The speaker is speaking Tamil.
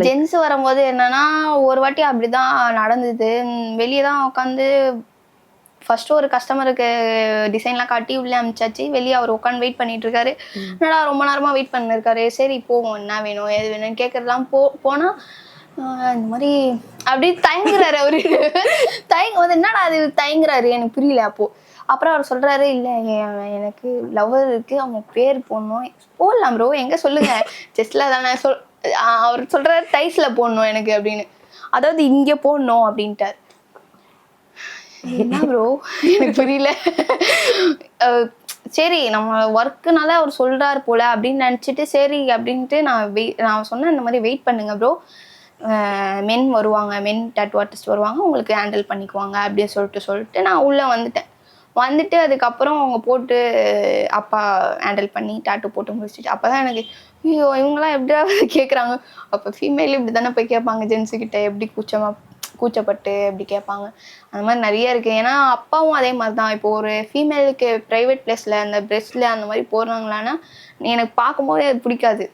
ஜென்ஸ் வரும்போது என்னன்னா ஒரு வாட்டி அப்படிதான் நடந்தது. வெளியே தான் உட்காந்து ஃபர்ஸ்ட் ஒரு கஸ்டமருக்கு டிசைன்லாம் காட்டி உள்ளே அனுப்பிச்சாச்சு. வெளியே அவர் உட்காந்து வெயிட் பண்ணிட்டு இருக்காரு. என்னடா ரொம்ப நேரமா வெயிட் பண்ணிருக்காரு. சரி போவோம், என்ன வேணும் எது வேணும்னு கேட்கறதுலாம் போனா இந்த மாதிரி அப்படியே தயங்குறாரு அவரு. வந்து என்னடா அது தயங்குறாரு, எனக்கு புரியல. அப்புறம் அவர் சொல்றாரு, இல்ல எனக்கு லவ்வர் இருக்கு, அவங்க பேர் போடணும். போடலாம் ப்ரோ, எங்க சொல்லுங்க, செஸ்ல தானே. அவர் சொல்றாரு டைஸ்ல போடணும் எனக்கு அப்படின்னு. அதாவது இங்க போடணும் அப்படின்ட்டார். என்ன ப்ரோ எனக்கு புரியல. சரி நம்ம ஒர்க்குனால அவர் சொல்றாரு போல அப்படின்னு நினைச்சிட்டு சரி அப்படின்ட்டு நான் சொன்னேன், இந்த மாதிரி வெயிட் பண்ணுங்க ப்ரோ, மென் வருவாங்க, மென் டாட்டூ ஆர்டிஸ்ட் வருவாங்க, உங்களுக்கு ஹேண்டில் பண்ணிக்குவாங்க அப்படின்னு சொல்லிட்டு நான் உள்ள வந்துட்டு அதுக்கப்புறம் அவங்க போட்டு அப்பா ஹேண்டில் பண்ணி டாட்டூ போட்டு முடிச்சுட்டு அப்பதான் எனக்கு ஐயோ இவங்கெல்லாம் எப்படியாவது கேட்குறாங்க. அப்போ ஃபீமேல் இப்படி தானே போய் கேட்பாங்க ஜென்ஸுக்கிட்ட, எப்படி கூச்சப்பட்டு எப்படி கேட்பாங்க. அந்த மாதிரி நிறைய இருக்குது. ஏன்னா அப்பாவும் அதே மாதிரி தான். இப்போ ஒரு ஃபீமேலுக்கு ப்ரைவேட் பிளேஸில் அந்த பிரெஸ்டில் அந்த மாதிரி போடுறாங்களான்னா எனக்கு பார்க்கும்போது அது பிடிக்காது.